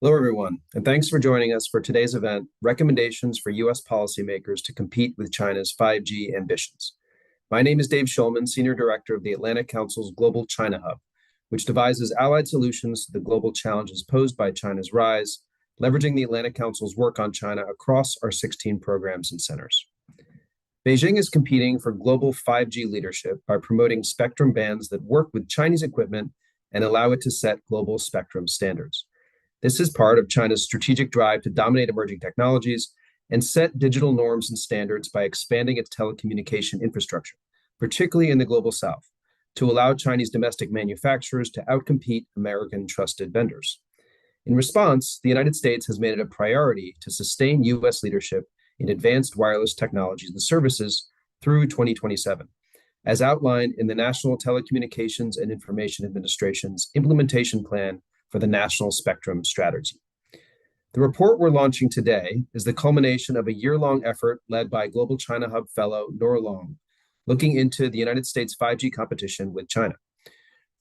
Hello, everyone, and thanks for joining us for today's event, Recommendations for U.S. Policymakers to Compete with China's 5G Ambitions. My name is Dave Schulman, Senior Director of the Atlantic Council's Global China Hub, which devises allied solutions to the global challenges posed by China's rise, leveraging the Atlantic Council's work on China across our 16 programs and centers. Beijing is competing for global 5G leadership by promoting spectrum bands that work with Chinese equipment and allow it to set global spectrum standards. This is part of China's strategic drive to dominate emerging technologies and set digital norms and standards by expanding its telecommunication infrastructure, particularly in the global south, to allow Chinese domestic manufacturers to outcompete American trusted vendors. In response, the United States has made it a priority to sustain U.S. leadership in advanced wireless technologies and services through 2027, as outlined in the National Telecommunications and Information Administration's implementation plan for the National Spectrum Strategy. The report we're launching today is the culmination of a year-long effort led by Global China Hub fellow Nora Long, looking into the United States 5G competition with China.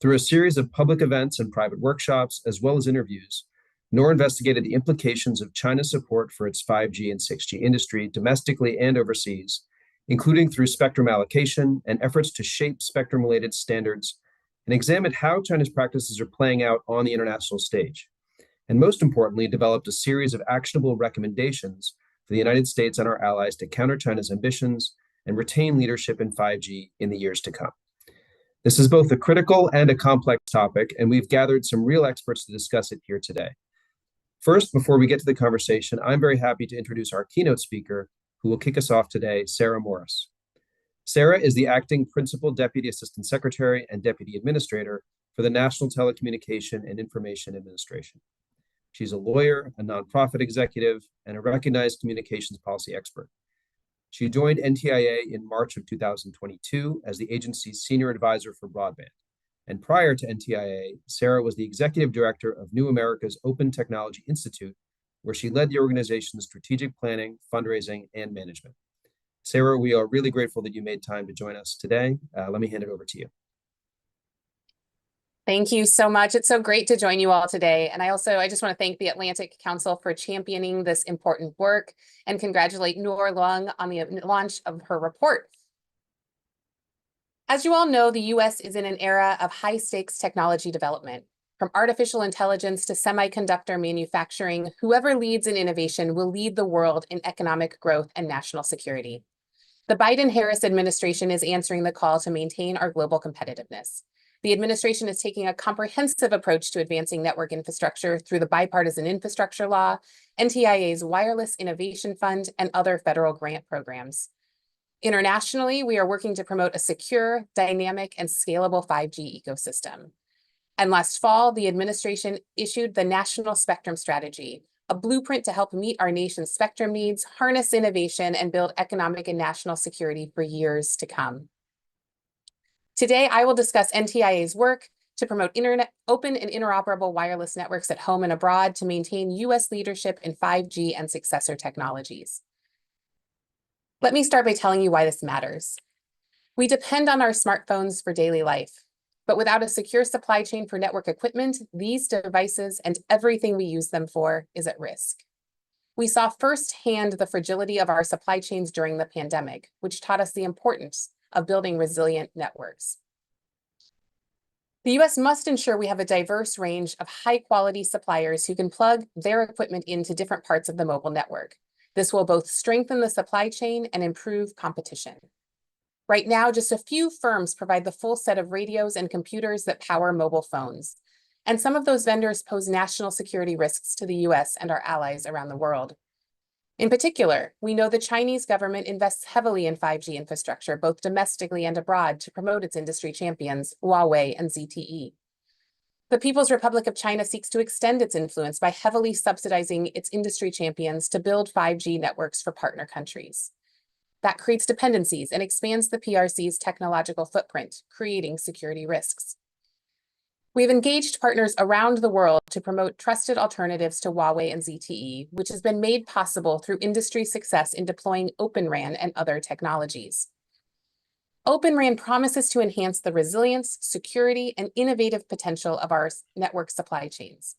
Through a series of public events and private workshops, as well as interviews, Nora investigated the implications of China's support for its 5G and 6G industry domestically and overseas, including through spectrum allocation and efforts to shape spectrum-related standards, and examined how China's practices are playing out on the international stage, and most importantly, developed a series of actionable recommendations for the United States and our allies to counter China's ambitions and retain leadership in 5G in the years to come. This is both a critical and a complex topic, and we've gathered some real experts to discuss it here today. First, before we get to the conversation, I'm very happy to introduce our keynote speaker, who will kick us off today, Sarah Morris. Sarah is the Acting Principal Deputy Assistant Secretary and Deputy Administrator for the National Telecommunication and Information Administration. She's a lawyer, a nonprofit executive, and a recognized communications policy expert. She joined NTIA in March of 2022 as the agency's senior advisor for broadband. And prior to NTIA, Sarah was the executive director of New America's Open Technology Institute, where she led the organization's strategic planning, fundraising, and management. Sarah, we are really grateful that you made time to join us today. Let me hand it over to you. Thank you so much. It's so great to join you all today. And I just want to thank the Atlantic Council for championing this important work and congratulate Nora Long on the launch of her report. As you all know, the US is in an era of high-stakes technology development. From artificial intelligence to semiconductor manufacturing, whoever leads in innovation will lead the world in economic growth and national security. The Biden-Harris administration is answering the call to maintain our global competitiveness. The administration is taking a comprehensive approach to advancing network infrastructure through the Bipartisan Infrastructure Law, NTIA's Wireless Innovation Fund, and other federal grant programs. Internationally, we are working to promote a secure, dynamic, and scalable 5G ecosystem. And last fall, the administration issued the National Spectrum Strategy, a blueprint to help meet our nation's spectrum needs, harness innovation, and build economic and national security for years to come. Today, I will discuss NTIA's work to promote open and interoperable wireless networks at home and abroad to maintain U.S. leadership in 5G and successor technologies. Let me start by telling you why this matters. We depend on our smartphones for daily life, but without a secure supply chain for network equipment, these devices and everything we use them for is at risk. We saw firsthand the fragility of our supply chains during the pandemic, which taught us the importance of building resilient networks. The US must ensure we have a diverse range of high-quality suppliers who can plug their equipment into different parts of the mobile network. This will both strengthen the supply chain and improve competition. Right now, just a few firms provide the full set of radios and computers that power mobile phones. And some of those vendors pose national security risks to the US and our allies around the world. In particular, we know the Chinese government invests heavily in 5G infrastructure, both domestically and abroad, to promote its industry champions, Huawei and ZTE. The People's Republic of China seeks to extend its influence by heavily subsidizing its industry champions to build 5G networks for partner countries. That creates dependencies and expands the PRC's technological footprint, creating security risks. We've engaged partners around the world to promote trusted alternatives to Huawei and ZTE, which has been made possible through industry success in deploying Open RAN and other technologies. Open RAN promises to enhance the resilience, security, and innovative potential of our network supply chains.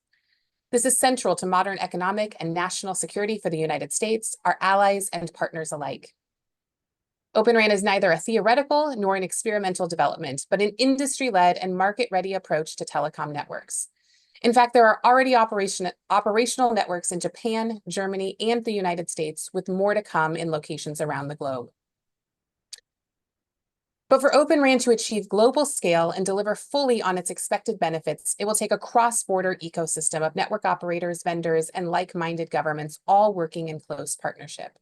This is central to modern economic and national security for the United States, our allies, and partners alike. Open RAN is neither a theoretical nor an experimental development, but an industry-led and market-ready approach to telecom networks. In fact, there are already operational networks in Japan, Germany, and the United States, with more to come in locations around the globe. But for Open RAN to achieve global scale and deliver fully on its expected benefits, it will take a cross-border ecosystem of network operators, vendors, and like-minded governments all working in close partnership.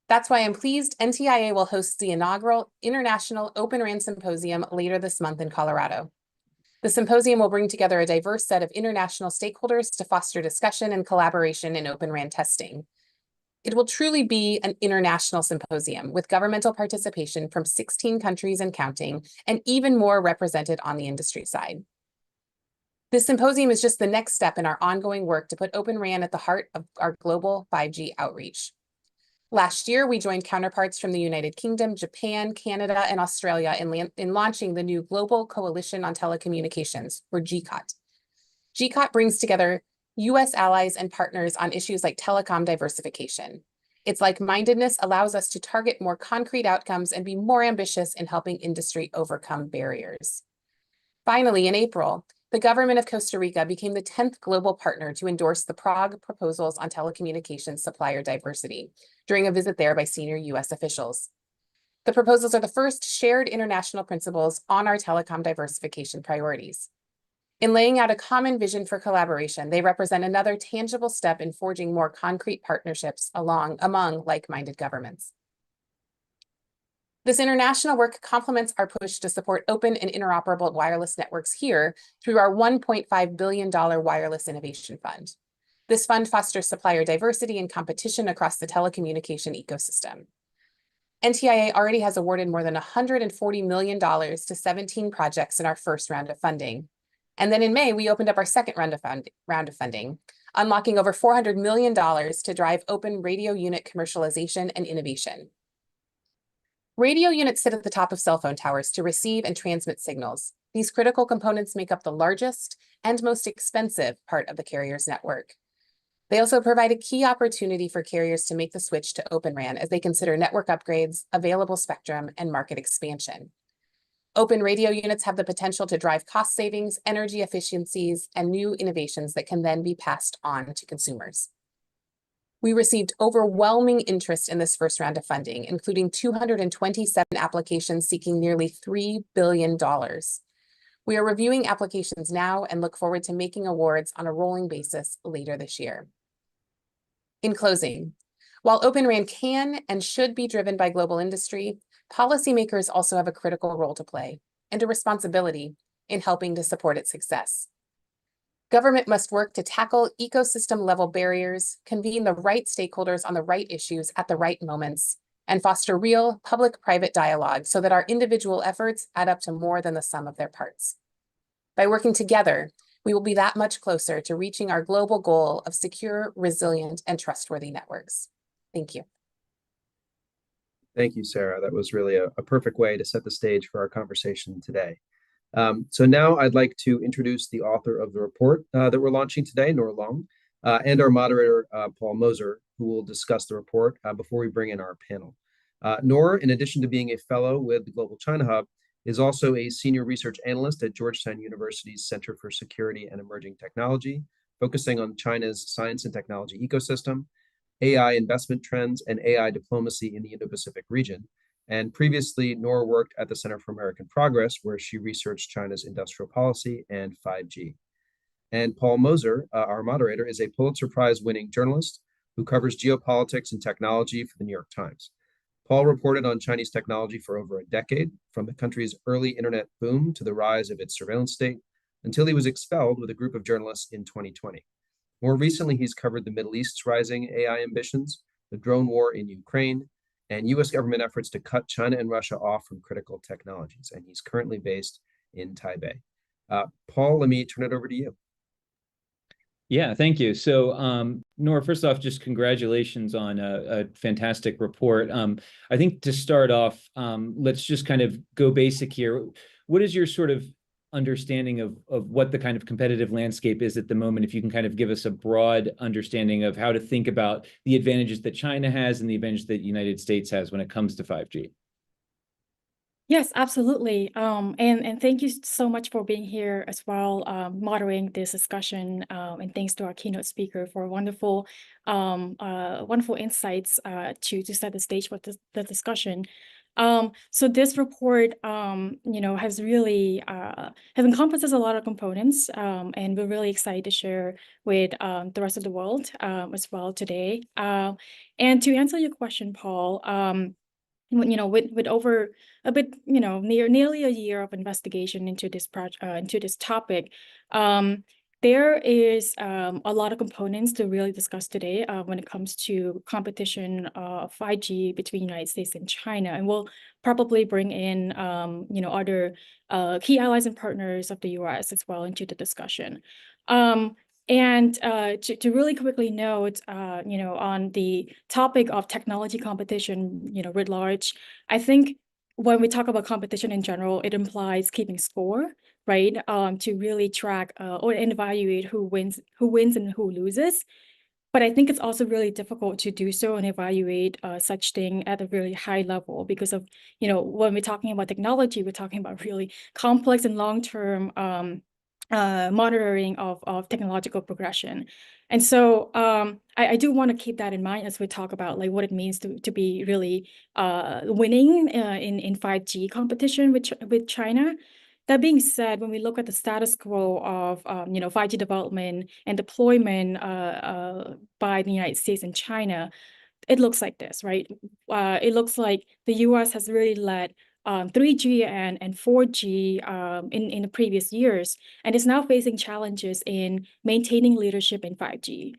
That's why I'm pleased NTIA will host the inaugural International Open RAN Symposium later this month in Colorado. The symposium will bring together a diverse set of international stakeholders to foster discussion and collaboration in Open RAN testing. It will truly be an international symposium with governmental participation from 16 countries and counting, and even more represented on the industry side. This symposium is just the next step in our ongoing work to put Open RAN at the heart of our global 5G outreach. Last year, we joined counterparts from the United Kingdom, Japan, Canada, and Australia in launching the new Global Coalition on Telecommunications, or GCOT. GCOT brings together U.S. allies and partners on issues like telecom diversification. Its like-mindedness allows us to target more concrete outcomes and be more ambitious in helping industry overcome barriers. Finally, in April, the government of Costa Rica became the 10th global partner to endorse the Prague Proposals on Telecommunications Supplier Diversity during a visit there by senior U.S. officials. The proposals are the first shared international principles on our telecom diversification priorities. In laying out a common vision for collaboration, they represent another tangible step in forging more concrete partnerships among like-minded governments. This international work complements our push to support open and interoperable wireless networks here through our $1.5 billion Wireless Innovation Fund. This fund fosters supplier diversity and competition across the telecommunication ecosystem. NTIA already has awarded more than $140 million to 17 projects in our first round of funding. And then in May, we opened up our second round of funding, unlocking over $400 million to drive open radio unit commercialization and innovation. Radio units sit at the top of cell phone towers to receive and transmit signals. These critical components make up the largest and most expensive part of the carrier's network. They also provide a key opportunity for carriers to make the switch to Open RAN as they consider network upgrades, available spectrum, and market expansion. Open radio units have the potential to drive cost savings, energy efficiencies, and new innovations that can then be passed on to consumers. We received overwhelming interest in this first round of funding, including 227 applications seeking nearly $3 billion. We are reviewing applications now and look forward to making awards on a rolling basis later this year. In closing, while Open RAN can and should be driven by global industry, policymakers also have a critical role to play and a responsibility in helping to support its success. Government must work to tackle ecosystem-level barriers, convene the right stakeholders on the right issues at the right moments, and foster real public-private dialogue so that our individual efforts add up to more than the sum of their parts. By working together, we will be that much closer to reaching our global goal of secure, resilient, and trustworthy networks. Thank you. Thank you, Sarah. That was really a perfect way to set the stage for our conversation today. So now I'd like to introduce the author of the report that we're launching today, Nor Long, and our moderator, Paul Moser, who will discuss the report before we bring in our panel. Nor, in addition to being a fellow with the Global China Hub, is also a senior research analyst at Georgetown University's Center for Security and Emerging Technology, focusing on China's science and technology ecosystem, AI investment trends, and AI diplomacy in the Indo-Pacific region. And previously, Nora worked at the Center for American Progress, where she researched China's industrial policy and 5G. And Paul Moser, our moderator, is a Pulitzer Prize-winning journalist who covers geopolitics and technology for the New York Times. Paul reported on Chinese technology for over a decade, from the country's early internet boom to the rise of its surveillance state, until he was expelled with a group of journalists in 2020. More recently, he's covered the Middle East's rising AI ambitions, the drone war in Ukraine, and U.S. government efforts to cut China and Russia off from critical technologies. And he's currently based in Taipei. Paul, let me turn it over to you. Yeah, thank you. So, Nora, first off, just congratulations on a fantastic report. I think to start off, let's just kind of go basic here. What is your sort of understanding of what the kind of competitive landscape is at the moment, if you can kind of give us a broad understanding of how to think about the advantages that China has and the advantage that the United States has when it comes to 5G. Yes, absolutely. And thank you so much for being here as well, moderating this discussion. And thanks to our keynote speaker for wonderful insights to set the stage for the discussion. So this report, has really has encompasses a lot of components, and we're really excited to share with the rest of the world as well today. And to answer your question, Paul. With over a bit, nearly a year of investigation into this into this topic, there is a lot of components to really discuss today when it comes to competition of 5G between United States and China, and we'll probably bring in other key allies and partners of the U.S. as well into the discussion. And to really quickly note, on the topic of technology competition, writ large, I think when we talk about competition in general, it implies keeping score, right? To really track or evaluate who wins and who loses. But I think it's also really difficult to do so and evaluate such thing at a really high level because of, when we're talking about technology, we're talking about really complex and long-term monitoring of technological progression. And so I do want to keep that in mind as we talk about like what it means to be really winning in 5G competition with China. That being said, when we look at the status quo of 5G development and deployment by the United States and China, it looks like this, right? It looks like the U.S. has really led 3G and 4G in the previous years, and is now facing challenges in maintaining leadership in 5G.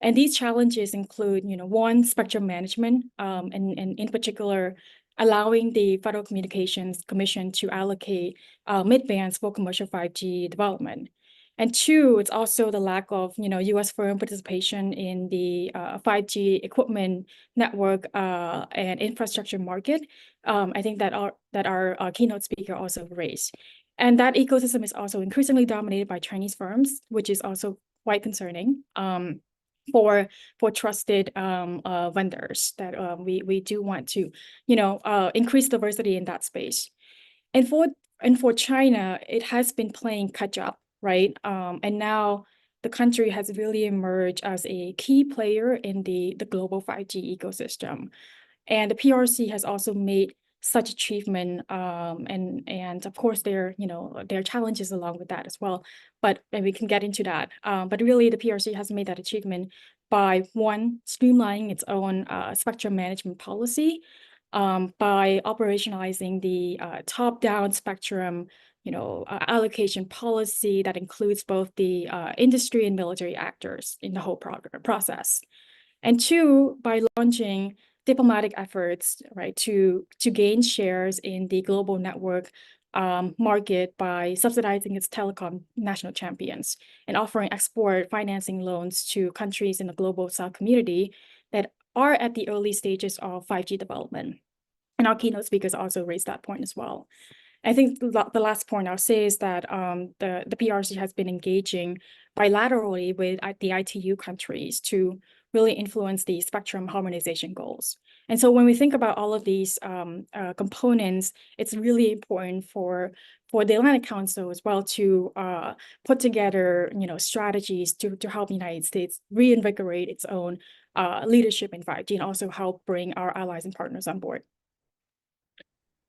And these challenges include, one, spectrum management, and in particular, allowing the Federal Communications Commission to allocate mid-bands for commercial 5G development. And two, it's also the lack of, U.S. firm participation in the 5G equipment network and infrastructure market. I think that our keynote speaker also raised. And that ecosystem is also increasingly dominated by Chinese firms, which is also quite concerning for trusted vendors that we do want to, increase diversity in that space. And for China, it has been playing catch up, right? And now the country has really emerged as a key player in the global 5G ecosystem. And the PRC has also made such achievement, and of course there are challenges along with that as well. And we can get into that. But really, the PRC has made that achievement by one, streamlining its own spectrum management policy, by operationalizing the top-down spectrum, allocation policy that includes both the industry and military actors in the whole process. And two, by launching diplomatic efforts, right, to gain shares in the global network market by subsidizing its telecom national champions and offering export financing loans to countries in the global South community that are at the early stages of 5G development. And our keynote speakers also raised that point as well. I think the last point I'll say is that the PRC has been engaging bilaterally with the ITU countries to really influence the spectrum harmonization goals. And so when we think about all of these components, it's really important for the Atlantic Council as well to put together strategies to help the United States reinvigorate its own leadership in 5G and also help bring our allies and partners on board.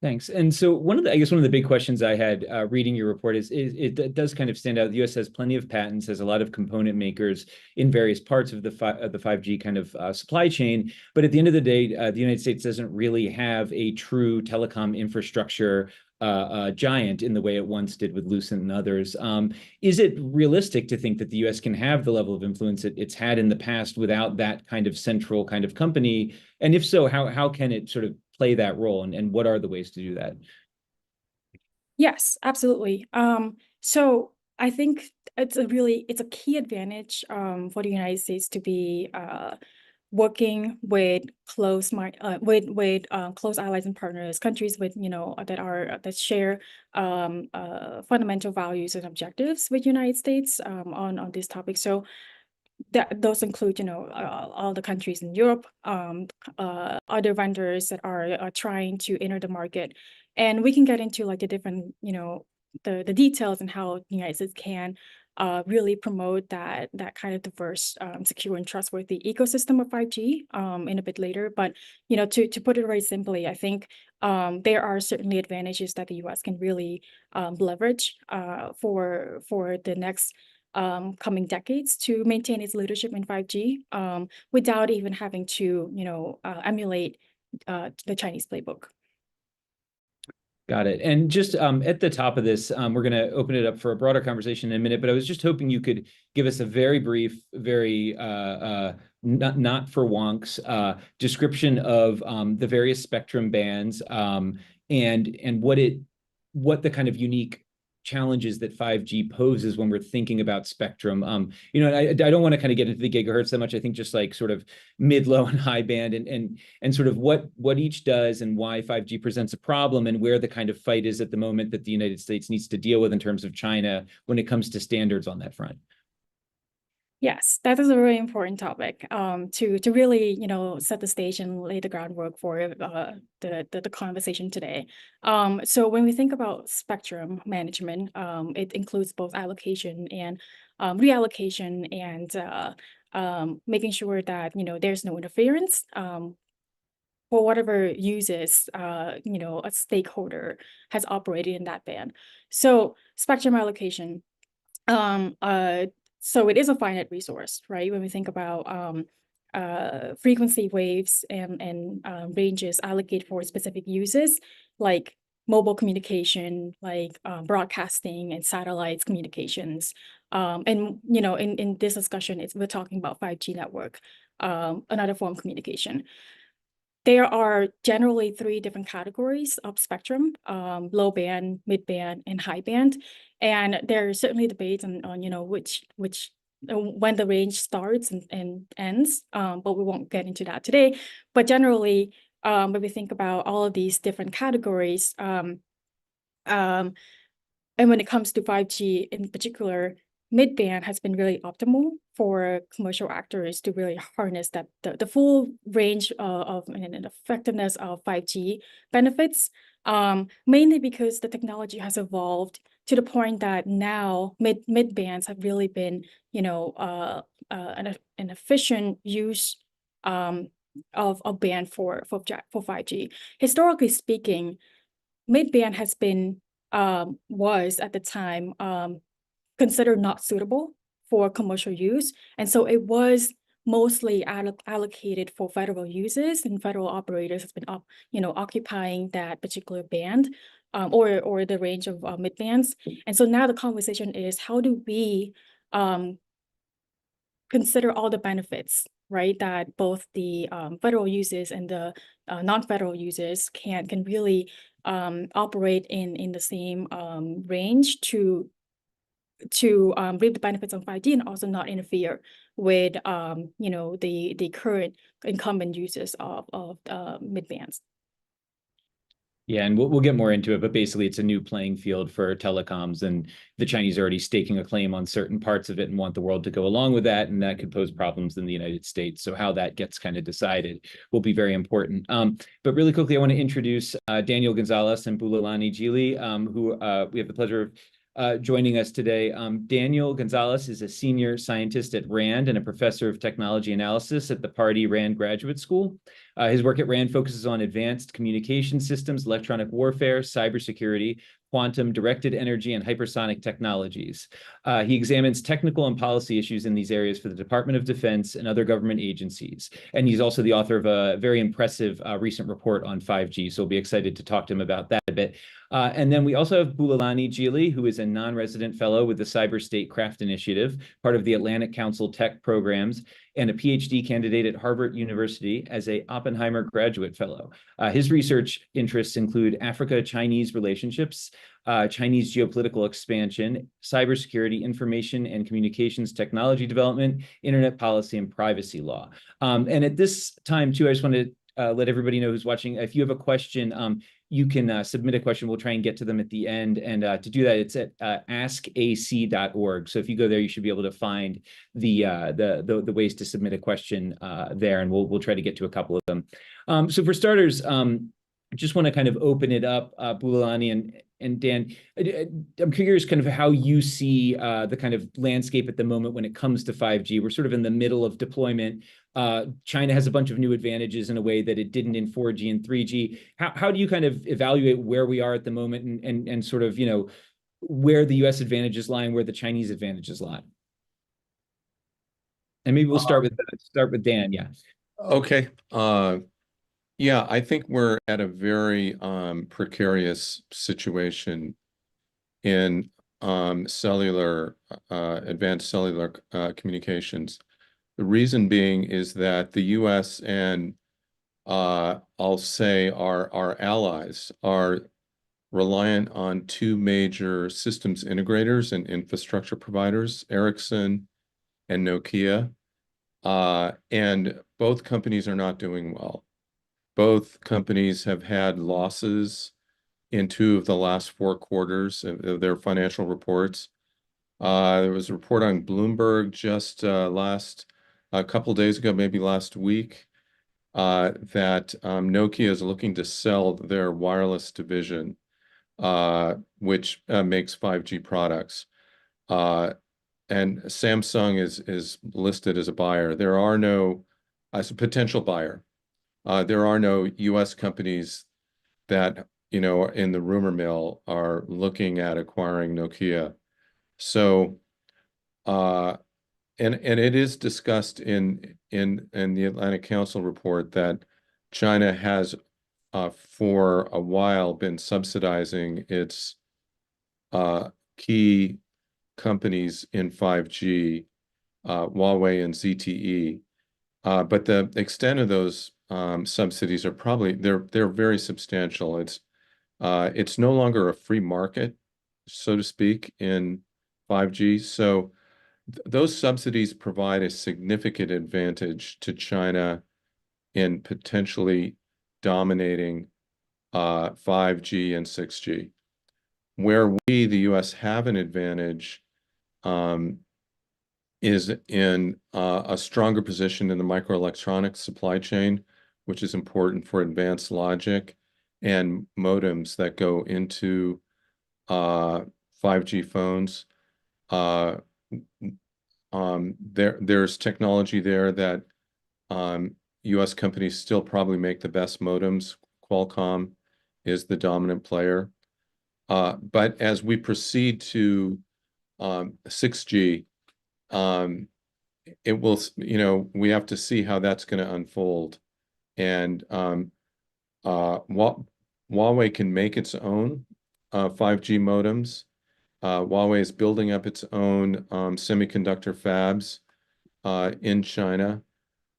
Thanks. And so one of the big questions I had reading your report is it does kind of stand out. The U.S. has plenty of patents, has a lot of component makers in various parts of the 5G kind of supply chain. But at the end of the day, the United States doesn't really have a true telecom infrastructure giant in the way it once did with Lucent and others. Is it realistic to think that the U.S. can have the level of influence it's had in the past without that kind of central kind of company? And if so, how can it sort of play that role, and what are the ways to do that? Yes, absolutely. So I think it's a key advantage for the United States to be working with close close allies and partners, countries with that share fundamental values and objectives with United States on this topic. So those include all the countries in Europe, other vendors that are trying to enter the market, and we can get into like the different the details and how the United States can really promote that kind of diverse, secure, and trustworthy ecosystem of 5G in a bit later. But to put it very simply, I think there are certainly advantages that the U.S. can really leverage for the next coming decades to maintain its leadership in 5G without even having to emulate the Chinese playbook. Got it. And just at the top of this, we're going to open it up for a broader conversation in a minute, but I was just hoping you could give us a very brief, very not for wonks description of the various spectrum bands and what the kind of unique challenges that 5G poses when we're thinking about spectrum. I don't want to kind of get into the gigahertz that much. I think just like sort of mid, low, and high band and sort of what each does and why 5G presents a problem and where the kind of fight is at the moment that the United States needs to deal with in terms of China when it comes to standards on that front. Yes, that is a really important topic to really set the stage and lay the groundwork for the conversation today. So when we think about spectrum management, it includes both allocation and reallocation and making sure that there's no interference for whatever uses a stakeholder has operated in that band. So spectrum allocation. So it is a finite resource, right? When we think about frequency waves and ranges allocated for specific uses, like mobile communication, like broadcasting and satellites communications. And in this discussion, we're talking about 5G network, another form of communication. There are generally 3 different categories of spectrum: low band, mid band, and high band. And there are certainly debates on which when the range starts and ends, but we won't get into that today. But generally, when we think about all of these different categories, and when it comes to 5G in particular, mid-band has been really optimal for commercial actors to really harness the full range of and effectiveness of 5G benefits, mainly because the technology has evolved to the point that now mid bands have really been an efficient use of band for 5G. Historically speaking, mid band has been was at the time considered not suitable for commercial use. And so it was mostly allocated for federal uses, and federal operators has been occupying that particular band or the range of mid bands. And so now the conversation is, how do we consider all the benefits, right, that both the federal users and the non-federal users can really operate in the same range to reap the benefits of 5G and also not interfere with the current incumbent users of mid bands. Yeah, and we'll get more into it, but basically it's a new playing field for telecoms, and the Chinese are already staking a claim on certain parts of it and want the world to go along with that, and that could pose problems in the United States. So how that gets kind of decided will be very important. But really quickly, I want to introduce Daniel Gonzalez and Bulalani Jili, who we have the pleasure of joining us today. Daniel Gonzalez is a senior scientist at RAND and a professor of technology analysis at the Pardee RAND Graduate School. His work at RAND focuses on advanced communication systems, electronic warfare, cybersecurity, quantum, directed energy, and hypersonic technologies. He examines technical and policy issues in these areas for the Department of Defense and other government agencies. And he's also the author of a very impressive recent report on 5G, so we'll be excited to talk to him about that a bit. And then we also have Bulelani Jili, who is a non-resident fellow with the Cyber State Craft Initiative, part of the Atlantic Council Tech programs, and a PhD candidate at Harvard University as a Oppenheimer graduate fellow. His research interests include Africa-Chinese relationships, Chinese geopolitical expansion, cybersecurity, information and communications technology development, internet policy, and privacy law. And at this time, too, I just want to let everybody know who's watching, if you have a question, you can submit a question. We'll try and get to them at the end. And to do that, it's at askac.org. So if you go there, you should be able to find the ways to submit a question there, and we'll try to get to a couple of them. So for starters, I just want to kind of open it up, Bulelani and Dan. I'm curious kind of how you see the kind of landscape at the moment when it comes to 5G. We're sort of in the middle of deployment. China has a bunch of new advantages in a way that it didn't in 4G and 3G. How do you kind of evaluate where we are at the moment and sort of, you know, where the US advantages lie and where the Chinese advantages lie? And maybe we'll start with Dan, yeah. Okay. Yeah, I think we're at a very precarious situation in advanced cellular communications. The reason being is that the US and I'll say our allies are reliant on two major systems integrators and infrastructure providers, Ericsson and Nokia, and both companies are not doing well. Both companies have had losses in 2 of the last 4 quarters of their financial reports. There was a report on Bloomberg just a couple days ago, maybe last week, that Nokia is looking to sell their wireless division, which makes 5G products. And Samsung is listed as a buyer. There are no, as a potential buyer. There are no US companies that, you know, in the rumor mill are looking at acquiring Nokia. So, and it is discussed in the Atlantic Council report that China has for a while been subsidizing its key companies in 5G, Huawei and ZTE. But the extent of those subsidies are probably they're very substantial. It's no longer a free market, so to speak, in 5G. So those subsidies provide a significant advantage to China in potentially dominating 5G and 6G. Where we, the US, have an advantage is in a stronger position in the microelectronics supply chain, which is important for advanced logic and modems that go into 5G phones. There's technology there that US companies still probably make the best modems. Qualcomm is the dominant player. But as we proceed to 6G, it will, you know, we have to see how that's going to unfold. And Huawei can make its own 5G modems. Huawei is building up its own semiconductor fabs in China.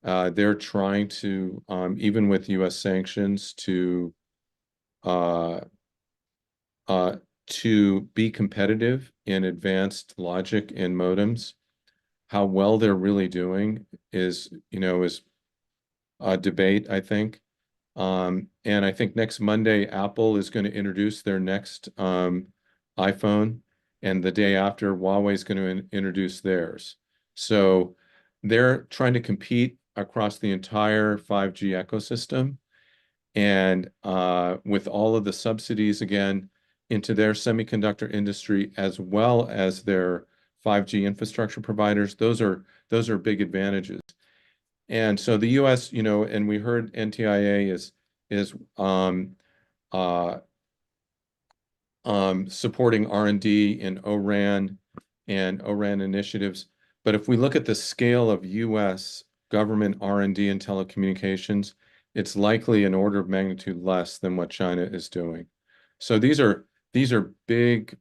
They're trying to, even with US sanctions, to be competitive in advanced logic and modems. How well they're really doing is, you know, is a debate, I think. And I think next Monday, Apple is going to introduce their next iPhone, and the day after, Huawei is going to introduce theirs. So they're trying to compete across the entire 5G ecosystem, and with all of the subsidies again into their semiconductor industry as well as their 5G infrastructure providers, those are big advantages. And so the US, you know, and we heard NTIA is supporting R&D in ORAN and ORAN initiatives. But if we look at the scale of US government R&D in telecommunications, it's likely an order of magnitude less than what China is doing. So these are big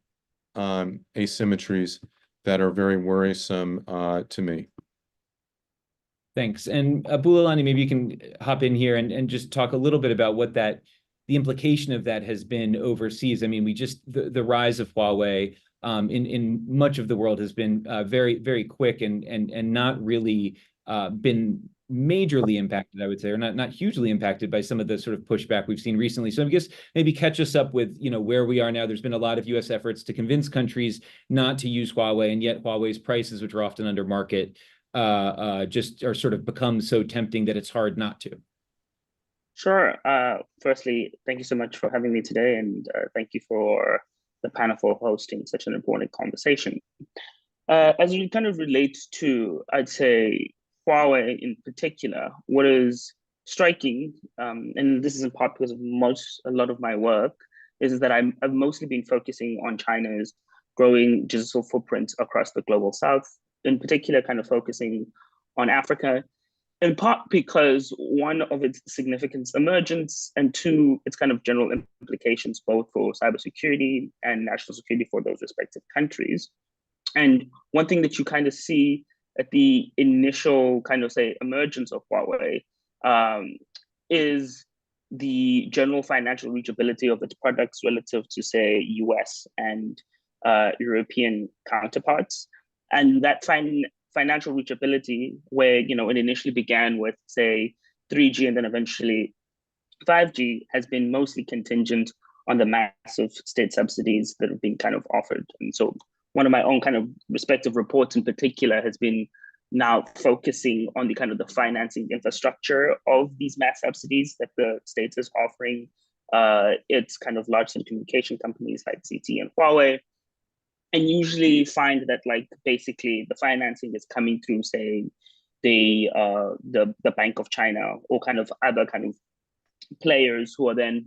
asymmetries that are very worrisome to me. Thanks. And Bulelani, maybe you can hop in here and just talk a little bit about what the implication of that has been overseas. I mean, the rise of Huawei in much of the world has been very, very quick and not really been majorly impacted, I would say, or not hugely impacted by some of the sort of pushback we've seen recently. So I guess maybe catch us up with, where we are now. There's been a lot of US efforts to convince countries not to use Huawei, and yet Huawei's prices, which are often under market, just are sort of become so tempting that it's hard not to. Sure. Firstly, thank you so much for having me today, and thank you for the panel for hosting such an important conversation. As it kind of relates to, I'd say, Huawei in particular, what is striking, and this is in part because of a lot of my work, is that I've mostly been focusing on China's growing digital footprint across the global south, in particular kind of focusing on Africa, in part because one of its significant emergence, and two, its kind of general implications both for cybersecurity and national security for those respective countries. And one thing that you kind of see at the initial kind of say emergence of Huawei is the general financial reachability of its products relative to say US and European counterparts. And that financial reachability, where it initially began with say 3G and then eventually 5G, has been mostly contingent on the massive state subsidies that have been kind of offered. And so one of my own kind of respective reports in particular has been now focusing on the kind of the financing infrastructure of these mass subsidies that the state is offering its kind of large telecommunication companies like ZTE and Huawei, and usually find that like basically the financing is coming through say the Bank of China or kind of other kind of players who are then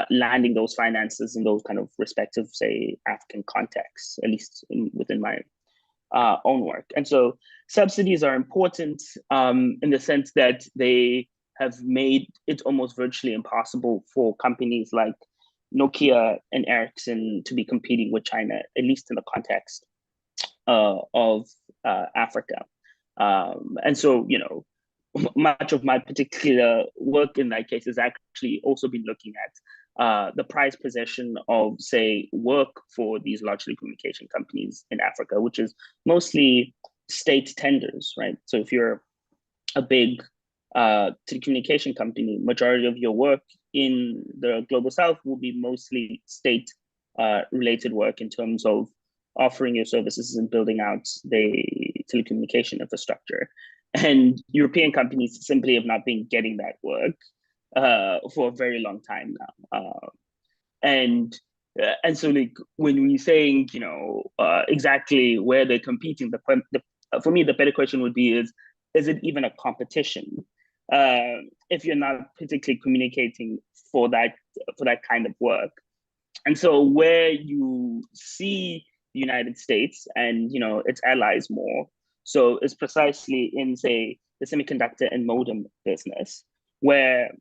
landing those finances in those kind of respective say African contexts, at least within my own work. And so subsidies are important in the sense that they have made it almost virtually impossible for companies like Nokia and Ericsson to be competing with China, at least in the context of Africa. And so, much of my particular work in that case has actually also been looking at the prize possession of, say, work for these large telecommunication companies in Africa, which is mostly state tenders, right? So if you're a big telecommunication company, majority of your work in the global south will be mostly state related work in terms of offering your services and building out the telecommunication infrastructure. And European companies simply have not been getting that work for a very long time now. And so like when we're saying, exactly where they're competing, for me, the better question would be is it even a competition? If you're not particularly communicating for that kind of work. And so where you see the United States and its allies more, so it's precisely in say the semiconductor and modem business, where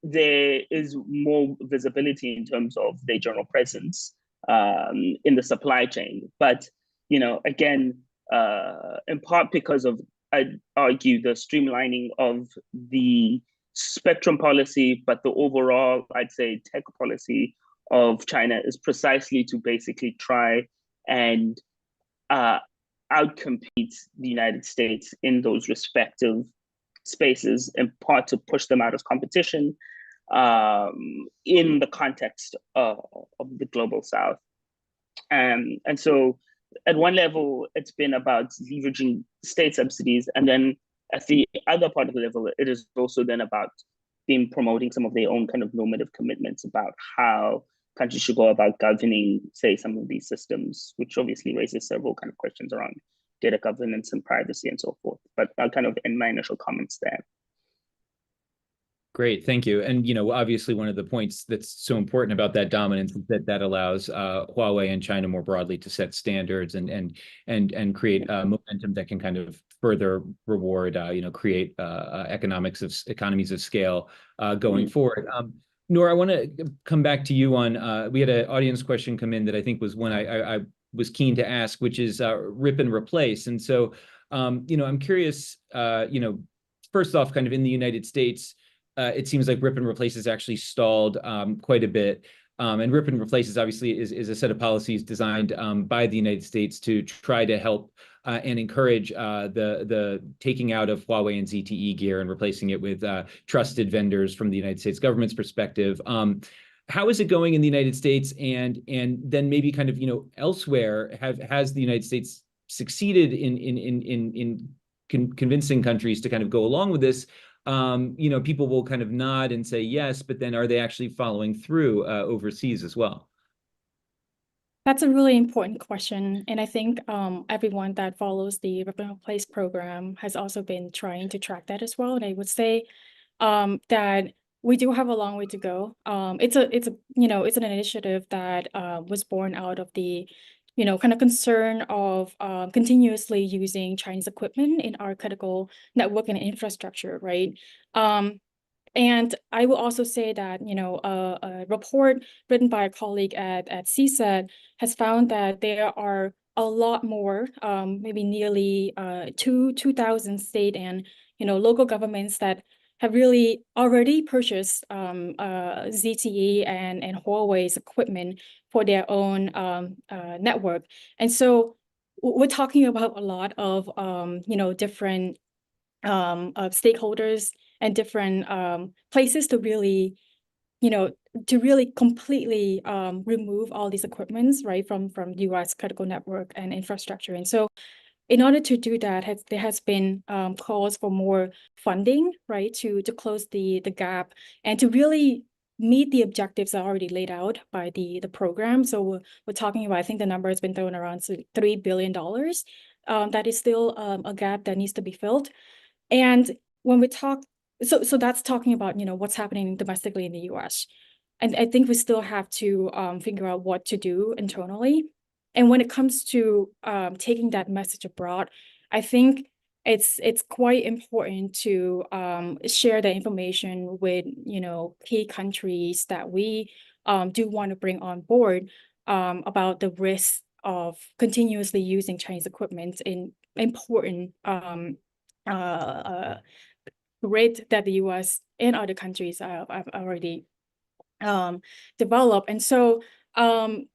there is more visibility in terms of their general presence in the supply chain. But again, in part because of, I'd argue, the streamlining of the spectrum policy, but the overall, I'd say, tech policy of China is precisely to basically try and outcompete the United States in those respective spaces, in part to push them out as competition in the context of the global south. And so at one level, it's been about leveraging state subsidies. And then at the other part of the level, it is also then about them promoting some of their own kind of normative commitments about how countries should go about governing, say, some of these systems, which obviously raises several kind of questions around data governance and privacy and so forth. But I'll kind of end my initial comments there. Great, thank you. And obviously, one of the points that's so important about that dominance is that allows Huawei and China more broadly to set standards and create momentum that can kind of further reward, create economies of scale going forward. Nora, I want to come back to you on, we had an audience question come in that I think was one I was keen to ask, which is rip and replace. And so, I'm curious, first off, kind of in the United States, it seems like rip and replace has actually stalled quite a bit. And rip and replace is obviously is a set of policies designed by the United States to try to help and encourage the taking out of Huawei and ZTE gear and replacing it with trusted vendors from the United States government's perspective. How is it going in the United States, and then maybe kind of elsewhere? Has the United States succeeded in convincing countries to kind of go along with this? People will kind of nod and say yes, but then are they actually following through overseas as well? That's a really important question. And I think everyone that follows the Rip and Replace program has also been trying to track that as well. And I would say that we do have a long way to go. It's an initiative that was born out of the kind of concern of continuously using Chinese equipment in our critical network and infrastructure, right? And I will also say that, a report written by a colleague at CSET has found that there are a lot more, maybe nearly 2,000 state and, local governments that have really already purchased ZTE and Huawei's equipment for their own network. And so we're talking about a lot of, different stakeholders and different places to really, completely remove all these equipments, right, from U.S. critical network and infrastructure. And so in order to do that, there has been calls for more funding, right, to close the gap and to really meet the objectives that are already laid out by the program. So we're talking about, I think the number has been thrown around, so $3 billion. That is still a gap that needs to be filled. And when we talk, so that's talking about, what's happening domestically in the US. And I think we still have to figure out what to do internally. And when it comes to taking that message abroad, I think it's quite important to share the information with, key countries that we do want to bring on board about the risk of continuously using Chinese equipment in important grid that the US and other countries have already developed. And so some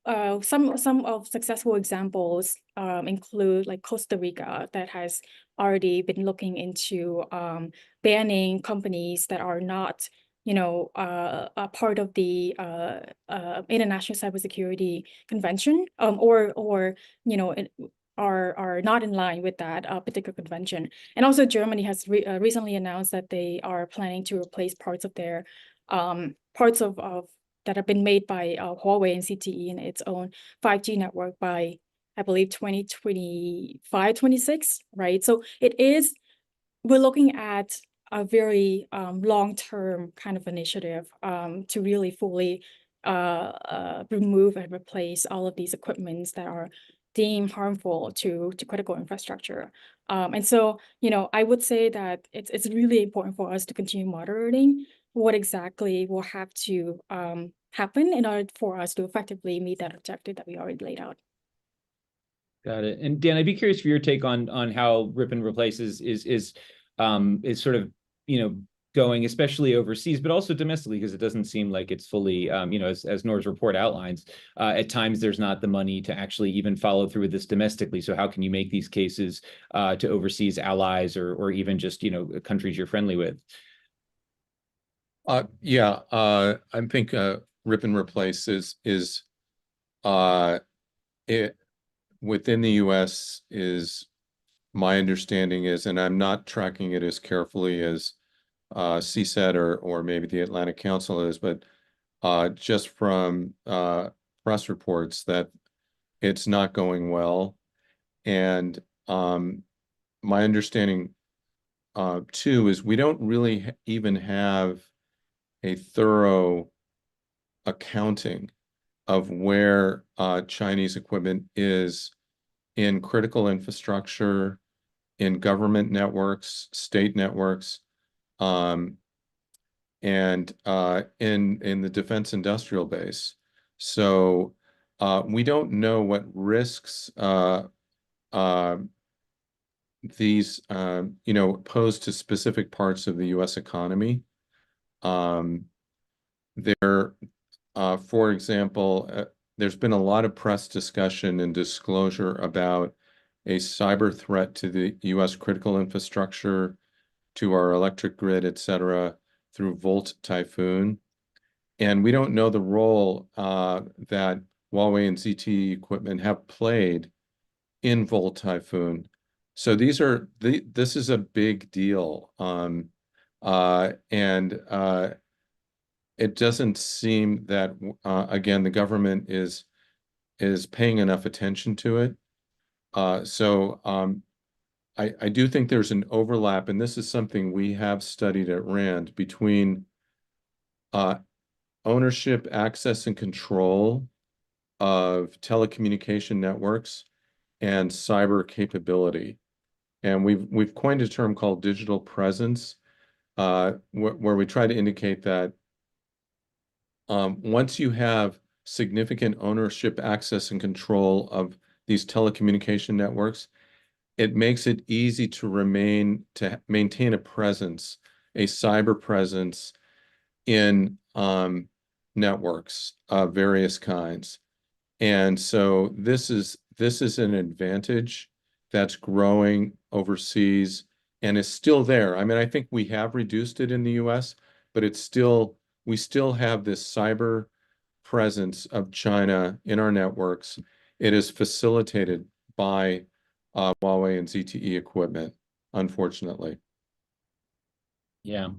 of successful examples include like Costa Rica, that has already been looking into banning companies that are not a part of the International Cybersecurity Convention, or are not in line with that particular convention. And also Germany has recently announced that they are planning to replace parts of their parts of that have been made by Huawei and ZTE in its own 5G network by, I believe, 2025, 26, right? So we're looking at a very long-term kind of initiative to really fully remove and replace all of these equipments that are deemed harmful to critical infrastructure. And so, I would say that it's really important for us to continue monitoring what exactly will have to happen in order for us to effectively meet that objective that we already laid out. Got it. And Dan, I'd be curious for your take on how rip and replace is sort of, going, especially overseas, but also domestically, because it doesn't seem like it's fully, as Nora's report outlines, at times there's not the money to actually even follow through with this domestically. So how can you make these cases to overseas allies or even just, countries you're friendly with? I think rip and replace is it within the US is, my understanding is, and I'm not tracking it as carefully as CSET or maybe the Atlantic Council is, but just from press reports that it's not going well. And my understanding too is we don't really even have a thorough accounting of where Chinese equipment is in critical infrastructure, in government networks, state networks. and in the defense industrial base. So we don't know what risks these pose to specific parts of the U.S. economy. For example, there's been a lot of press discussion and disclosure about a cyber threat to the U.S. critical infrastructure, to our electric grid, et cetera, through Volt Typhoon. And we don't know the role that Huawei and ZTE equipment have played in Volt Typhoon. So this is a big deal. It doesn't seem that, again, the government is paying enough attention to it. I do think there's an overlap, and this is something we have studied at RAND, between ownership, access, and control of telecommunication networks and cyber capability. And we've coined a term called digital presence, where we try to indicate that once you have significant ownership, access, and control of these telecommunication networks, it makes it easy to maintain a presence, a cyber presence in networks of various kinds. And so this is an advantage that's growing overseas and is still there. I mean, I think we have reduced it in the US, but we still have this cyber presence of China in our networks. It is facilitated by Huawei and ZTE equipment, unfortunately. Yeah.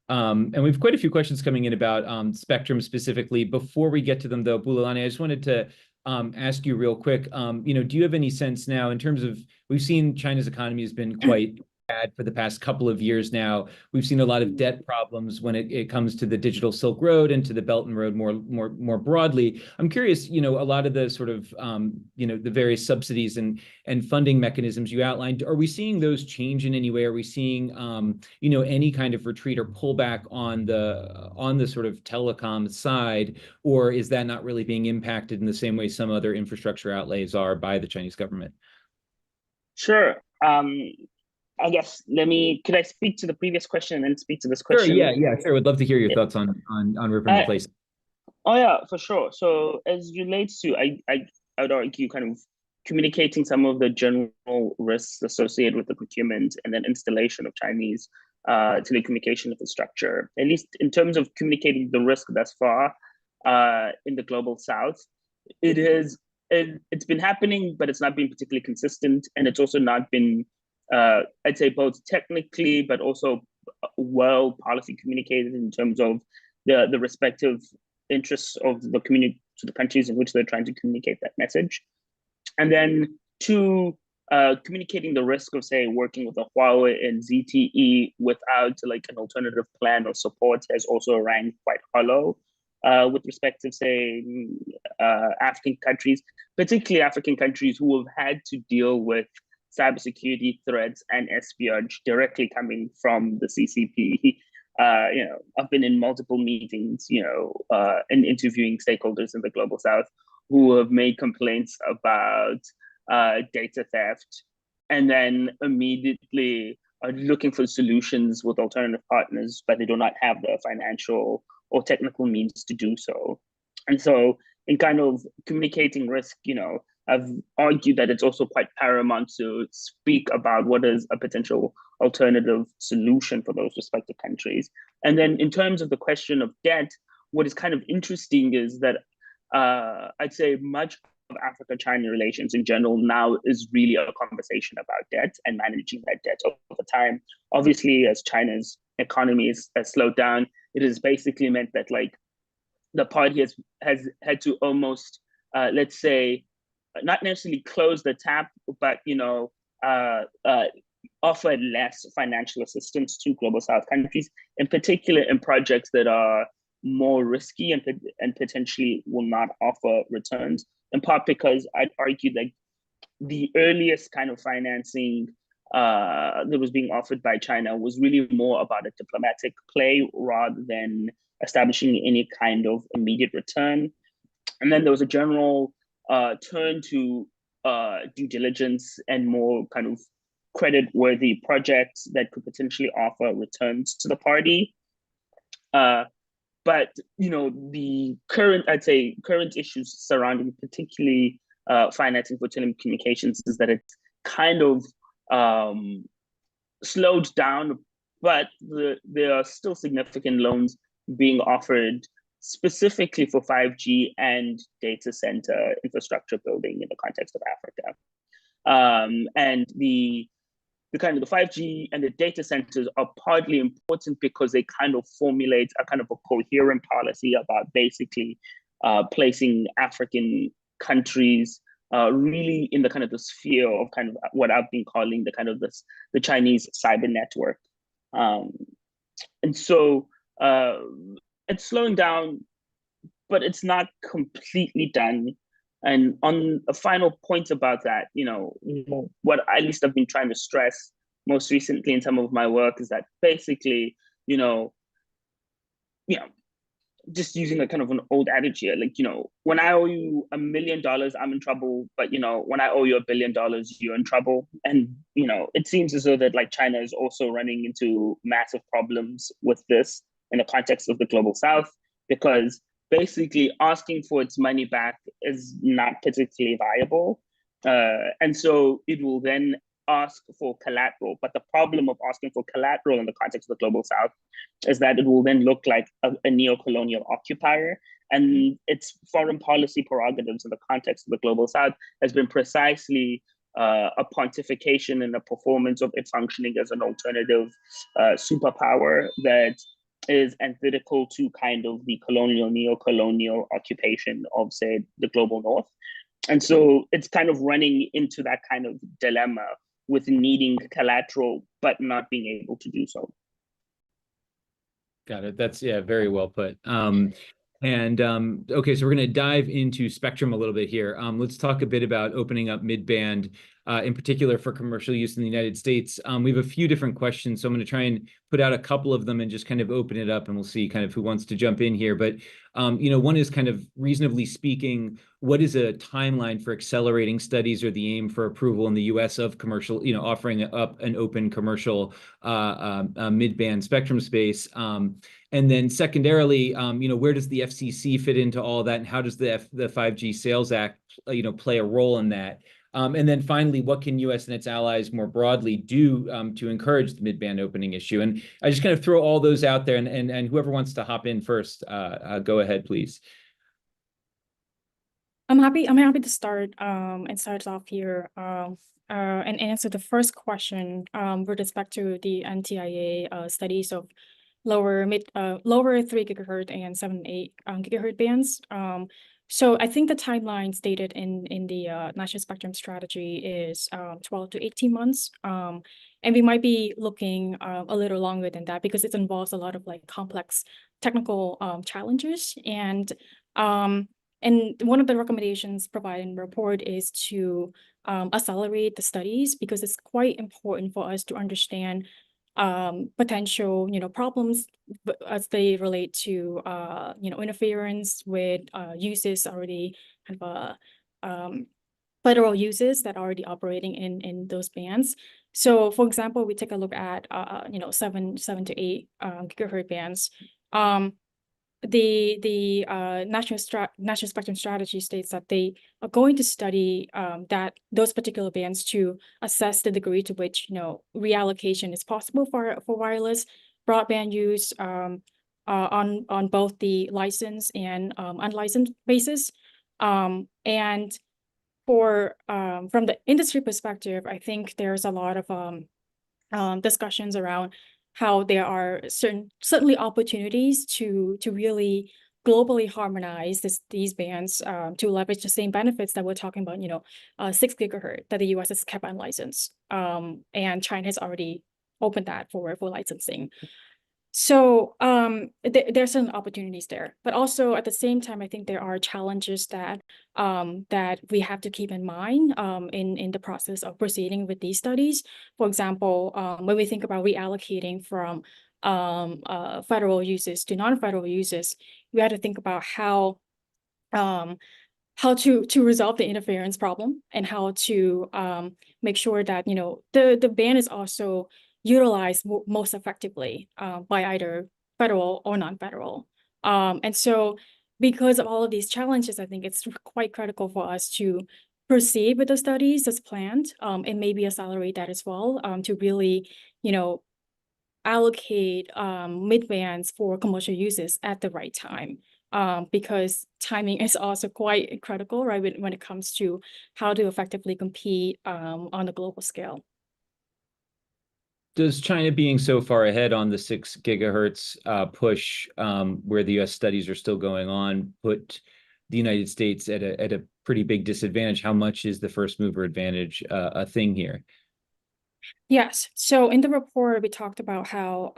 And we've quite a few questions coming in about spectrum specifically. Before we get to them, though, Bulelani, I just wanted to ask you real quick, do you have any sense now in terms of, we've seen China's economy has been quite bad for the past couple of years now. We've seen a lot of debt problems when it comes to the digital Silk Road and to the Belt and Road more broadly. I'm curious, a lot of the sort of, the various subsidies and funding mechanisms you outlined, are we seeing those change in any way? Are we seeing, any kind of retreat or pullback on the sort of telecom side, or is that not really being impacted in the same way some other infrastructure outlays are by the Chinese government? Sure. I guess could I speak to the previous question and then speak to this question? Sure, yeah, sure. Would love to hear your thoughts on River and Replace. Oh yeah, for sure. So as relates to, I would argue kind of communicating some of the general risks associated with the procurement and then installation of Chinese telecommunication infrastructure, at least in terms of communicating the risk thus far in the global South, it's been happening, but it's not been particularly consistent, and it's also not been I'd say both technically, but also well policy communicated in terms of the respective interests of the countries in which they're trying to communicate that message. And then two, communicating the risk of, say, working with a Huawei and ZTE without like an alternative plan or support has also rang quite hollow with respect to, say, African countries, particularly African countries who have had to deal with cybersecurity threats and espionage directly coming from the CCP. I've been in multiple meetings, and interviewing stakeholders in the global South who have made complaints about data theft, and then immediately are looking for solutions with alternative partners, but they do not have the financial or technical means to do so. And so in kind of communicating risk, I've argued that it's also quite paramount to speak about what is a potential alternative solution for those respective countries. And then in terms of the question of debt, what is kind of interesting is that I'd say much of Africa-China relations in general now is really a conversation about debt and managing that debt over time. Obviously, as China's economy has slowed down, it has basically meant that like the party has had to almost, let's say, not necessarily close the tap, but offer less financial assistance to global South countries, in particular in projects that are more risky and potentially will not offer returns. In part because I'd argue that the earliest kind of financing that was being offered by China was really more about a diplomatic play rather than establishing any kind of immediate return. And then there was a general turn to due diligence and more kind of credit-worthy projects that could potentially offer returns to the party. But the current issues surrounding particularly financing for telecommunications is that it's kind of slowed down, but there are still significant loans being offered specifically for 5G and data center infrastructure building in the context of Africa. And the 5G and the data centers are partly important because they kind of formulate a kind of a coherent policy about basically placing African countries really in the kind of the sphere of kind of what I've been calling the Chinese cyber network. And so it's slowing down, but it's not completely done. And on a final point about that, what at least I've been trying to stress most recently in some of my work is that basically, just using a kind of an old adage here, like, when I owe you $1 million, I'm in trouble. But, when I owe you $1 billion, you're in trouble. And, it seems as though that like China is also running into massive problems with this in the context of the global South, because basically asking for its money back is not particularly viable. And so it will then ask for collateral. But the problem of asking for collateral in the context of the global South is that it will then look like a neo-colonial occupier. And its foreign policy prerogatives in the context of the global South has been precisely a pontification and a performance of it functioning as an alternative superpower that is antithetical to kind of the colonial, neo-colonial occupation of, say, the global North. And so it's kind of running into that kind of dilemma with needing collateral, but not being able to do so. Got it. That's, very well put. Okay, so we're going to dive into spectrum a little bit here. Let's talk a bit about opening up mid-band, in particular for commercial use in the United States. We have a few different questions, so I'm going to try and put out a couple of them and just kind of open it up, and we'll see kind of who wants to jump in here. But, one is kind of reasonably speaking, what is a timeline for accelerating studies or the aim for approval in the U.S. of commercial, offering up an open commercial mid-band spectrum space? And then secondarily, where does the FCC fit into all that, and how does the 5G Sales Act, play a role in that? And then finally, what can U.S. and its allies more broadly do to encourage the mid-band opening issue? And I just kind of throw all those out there, and whoever wants to hop in first, go ahead, please. I'm happy to start and start off here and answer the first question with respect to the NTIA studies of lower 3 gigahertz and 7 and 8 gigahertz bands. So I think the timeline stated in the National Spectrum Strategy is 12 to 18 months. And we might be looking a little longer than that because it involves a lot of like complex technical challenges. And one of the recommendations provided in the report is to accelerate the studies because it's quite important for us to understand potential, problems as they relate to, interference with uses already kind of federal uses that are already operating in those bands. So, for example, we take a look at 7 to 8 gigahertz bands. The National Spectrum Strategy states that they are going to study those particular bands to assess the degree to which reallocation is possible for wireless broadband use on both the licensed and unlicensed basis. And for from the industry perspective, I think there's a lot of discussions around how there are certainly opportunities to really globally harmonize these bands to leverage the same benefits that we're talking about, 6 gigahertz that the US has kept unlicensed. And China has already opened that for licensing. So there's some opportunities there, but also at the same time, I think there are challenges that that we have to keep in mind in the process of proceeding with these studies. For example, when we think about reallocating from federal uses to non-federal uses, we have to think about um, how to resolve the interference problem and how to make sure that the ban is also utilized most effectively by either federal or non-federal. And so because of all of these challenges, I think it's quite critical for us to proceed with the studies as planned and maybe accelerate that as well to really, allocate mid bands for commercial uses at the right time. Because timing is also quite critical, right, when it comes to how to effectively compete on a global scale. Does China being so far ahead on the 6 gigahertz push, where the U.S. studies are still going on, put the United States at a pretty big disadvantage? How much is the first mover advantage a thing here? Yes. So in the report, we talked about how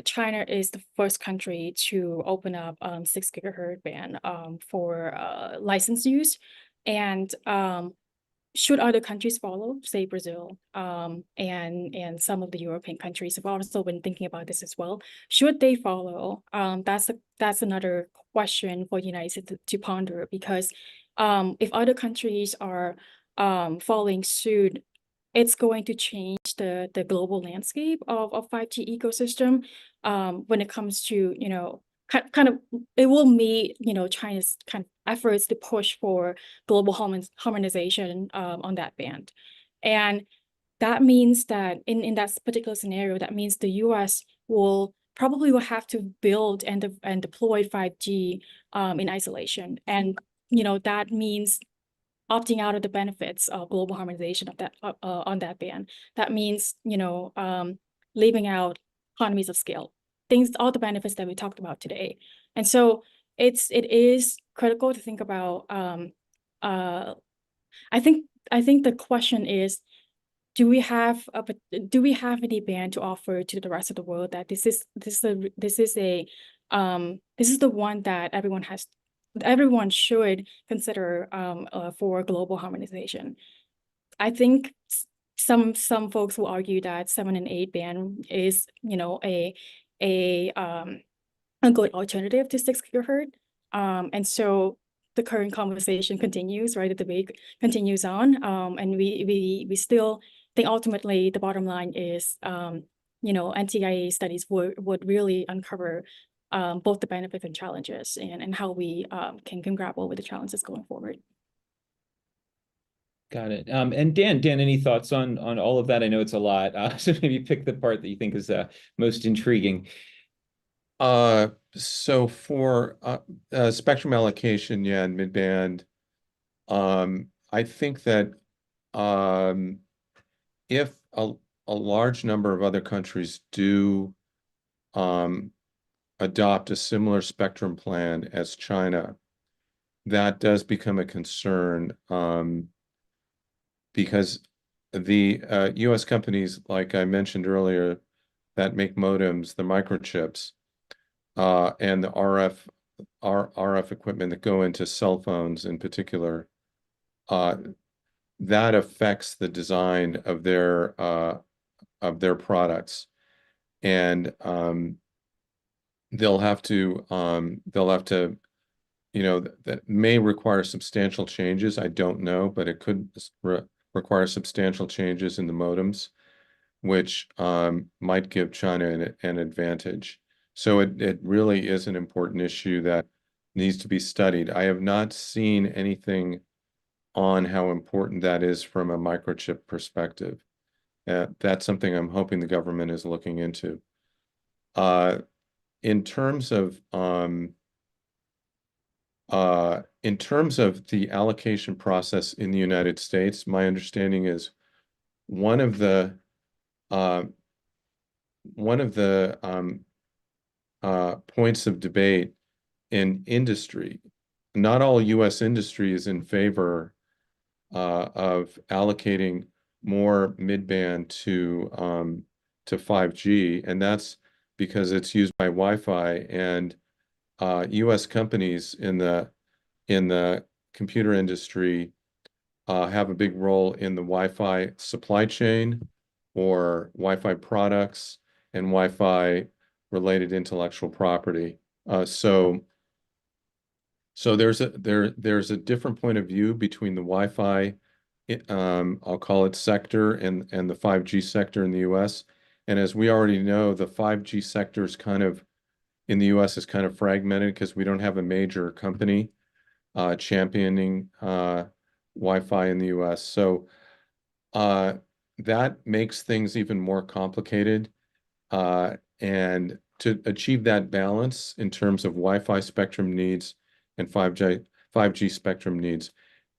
China is the first country to open up 6 gigahertz band for license use. And should other countries follow, say Brazil, and some of the European countries have also been thinking about this as well. Should they follow? That's another question for the United States to ponder, because if other countries are following suit, it's going to change the global landscape of 5G ecosystem when it comes to, kind of, it will meet, China's kind of efforts to push for global harmonization on that band. And that means that in that particular scenario, that means the US will have to build and deploy 5G in isolation. And, that means opting out of the benefits of global harmonization of that on that band. That means, leaving out economies of scale, all the benefits that we talked about today. And so it is critical to think about. I think the question is, do we have any band to offer to the rest of the world that this is the one that everyone should consider for global harmonization. I think some folks will argue that 7 and 8 band is a good alternative to 6 gigahertz. And so the current conversation continues, right? The debate continues on, and we still think ultimately the bottom line is, NTIA studies would really uncover both the benefits and challenges, and how we can grapple with the challenges going forward. Got it. And Dan, any thoughts on all of that? I know it's a lot, so maybe pick the part that you think is most intriguing. So for spectrum allocation, yeah, and midband, I think that if a large number of other countries do adopt a similar spectrum plan as China, that does become a concern, because the US companies, like I mentioned earlier, that make modems, the microchips, and the RF equipment that go into cell phones in particular, that affects the design of their products, and they'll have to that may require substantial changes. I don't know, but it could require substantial changes in the modems, which might give China an advantage. So it really is an important issue that needs to be studied. I have not seen anything on how important that is from a microchip perspective. That's something I'm hoping the government is looking into. In terms of the allocation process in the United States, my understanding is one of the points of debate in industry. Not all U.S. industry is in favor of allocating more midband to 5G, and that's because it's used by Wi-Fi, and U.S. companies in the computer industry have a big role in the Wi-Fi supply chain, or Wi-Fi products, and Wi-Fi related intellectual property. So there's a different point of view between the Wi-Fi, I'll call it sector, and the 5G sector in the U.S. And as we already know, the 5G sector is kind of in the U.S. is kind of fragmented because we don't have a major company championing Wi-Fi in the U.S. So that makes things even more complicated. And to achieve that balance in terms of Wi-Fi spectrum needs and 5G spectrum needs.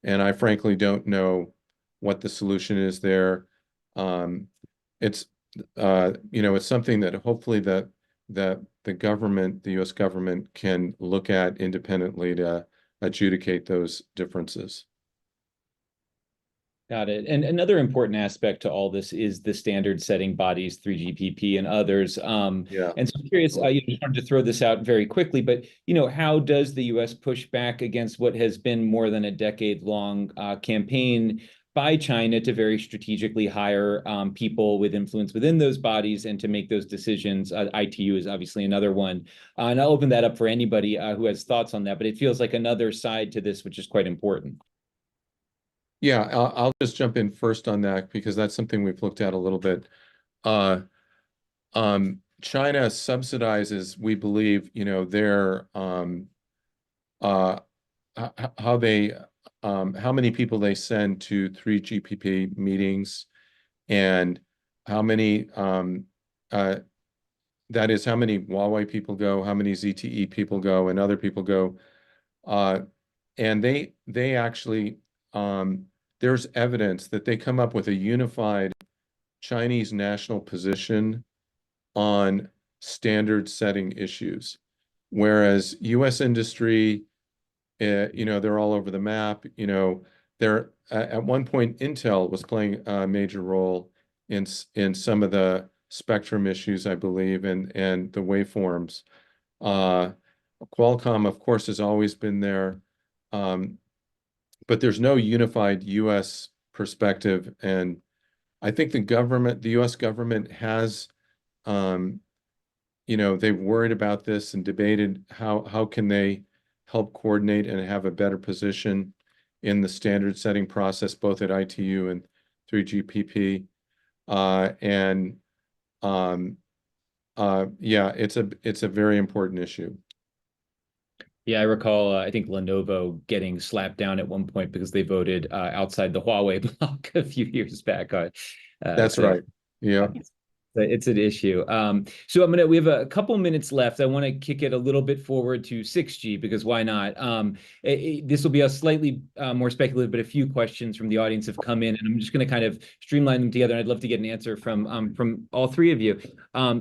And I frankly don't know what the solution is there. It's it's something that hopefully the government, the U.S. government, can look at independently to adjudicate those differences. Got it. And another important aspect to all this is the standard setting bodies, 3GPP and others. Yeah. And so I'm curious, just wanted to throw this out very quickly, but how does the U.S. push back against what has been more than a decade-long campaign by China to very strategically hire people with influence within those bodies and to make those decisions? ITU is obviously another one. And I'll open that up for anybody who has thoughts on that, but it feels like another side to this, which is quite important. Yeah, I'll just jump in first on that because that's something we've looked at a little bit. China subsidizes, we believe, their how many people they send to 3GPP meetings, and how many that is how many Huawei people go, how many ZTE people go, and other people go, and they actually there's evidence that they come up with a unified Chinese national position on standard setting issues, whereas U.S. industry, they're all over the map. They're at one point Intel was playing a major role in some of the spectrum issues, I believe, and the waveforms. Qualcomm, of course, has always been there. But there's no unified U.S. perspective, and I think the U.S. government has, they've worried about this and debated how can they help coordinate and have a better position in the standard setting process, both at ITU and 3GPP, yeah, it's a very important issue. Yeah, I recall, I think Lenovo getting slapped down at one point because they voted outside the Huawei block a few years back. That's right. Yeah. It's an issue. So we have a couple minutes left. I want to kick it a little bit forward to 6G because why not? This will be a slightly more speculative, but a few questions from the audience have come in, and I'm just going to kind of streamline them together. And I'd love to get an answer from all three of you.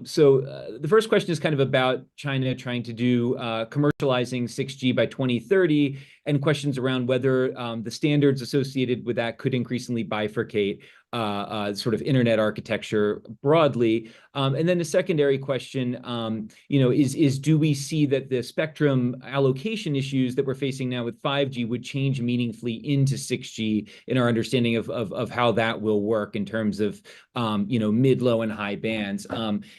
So the first question is kind of about China trying to do commercializing 6G by 2030, and questions around whether the standards associated with that could increasingly bifurcate sort of internet architecture broadly. And then the secondary question, is do we see that the spectrum allocation issues that we're facing now with 5G would change meaningfully into 6G in our understanding of how that will work in terms of, mid, low, and high bands.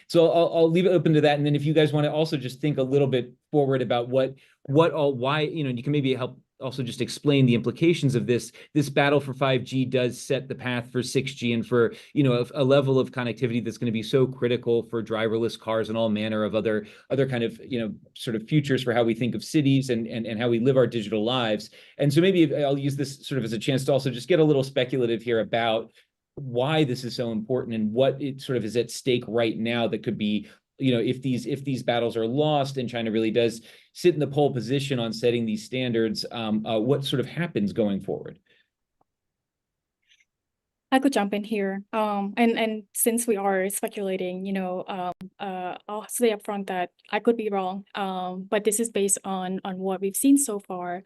So I'll leave it open to that. And then if you guys want to also just think a little bit forward about why, you can maybe help also just explain the implications of this battle for 5G does set the path for 6G and for, a level of connectivity that's going to be so critical for driverless cars and all manner of other kind of, sort of futures for how we think of cities and how we live our digital lives. And so maybe I'll use this sort of as a chance to also just get a little speculative here about why this is so important and what it sort of is at stake right now that could be, if these battles are lost and China really does sit in the pole position on setting these standards, what sort of happens going forward? I could jump in here. And since we are speculating, I'll say up front that I could be wrong. But this is based on what we've seen so far.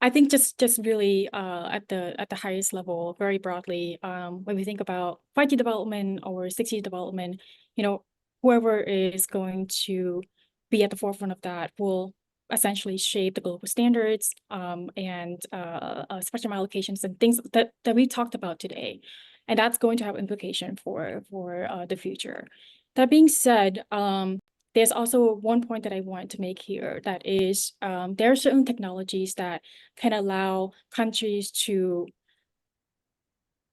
I think just really at the highest level, very broadly, when we think about 5G development or 6G development, whoever is going to be at the forefront of that will essentially shape the global standards and spectrum allocations and things that we talked about today. And that's going to have implication for the future. That being said, there's also one point that I want to make here, that is there are certain technologies that can allow countries to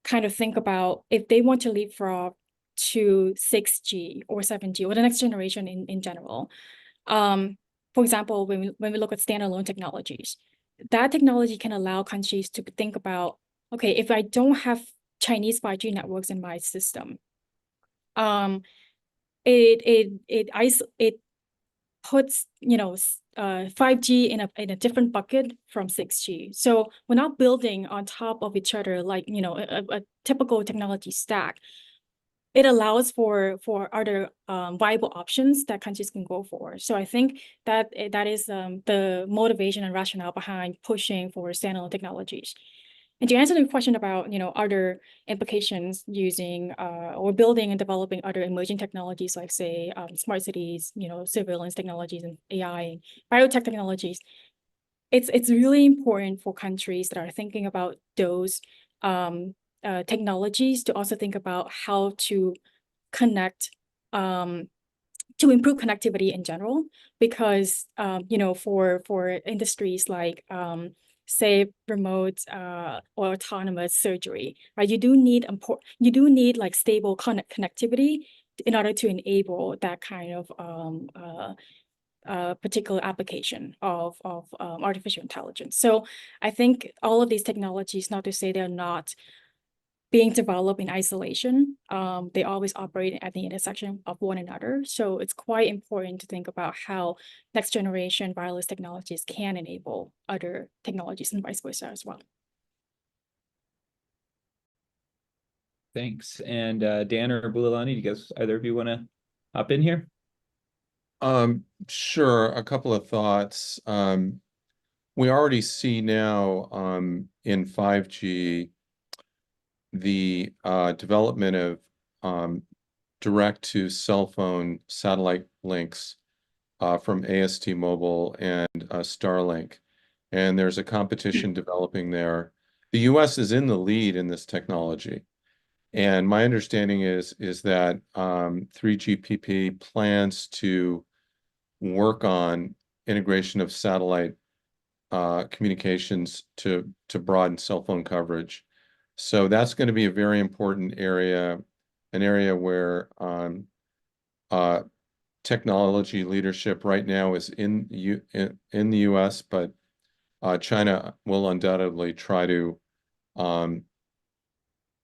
kind of think about if they want to leapfrog to 6G or 7G or the next generation in general. For example, when we look at standalone technologies, that technology can allow countries to think about, okay, if I don't have Chinese 5G networks in my system, it puts 5G in a different bucket from 6G. So we're not building on top of each other like a typical technology stack. It allows for other viable options that countries can go for. So I think that is the motivation and rationale behind pushing for standalone technologies. And to answer the question about other implications using or building and developing other emerging technologies like say smart cities, surveillance technologies and AI and biotech technologies, it's really important for countries that are thinking about those technologies to also think about how to connect, to improve connectivity in general, because for industries like say remote or autonomous surgery, right? You do need like stable connectivity in order to enable that kind of particular application of artificial intelligence. So I think all of these technologies, not to say they're not being developed in isolation, they always operate at the intersection of one another. So it's quite important to think about how next generation wireless technologies can enable other technologies and vice versa as well. Thanks. And Dan or Bulelani, do you guys, either of you want to hop in here? Sure. A couple of thoughts. We already see now in 5G the development of direct to cell phone satellite links from AST Mobile and Starlink. And there's a competition developing there. The US is in the lead in this technology. And my understanding is that 3GPP plans to work on integration of satellite communications to broaden cell phone coverage. So that's going to be a very important area, an area where technology leadership right now is in the US, but China will undoubtedly try to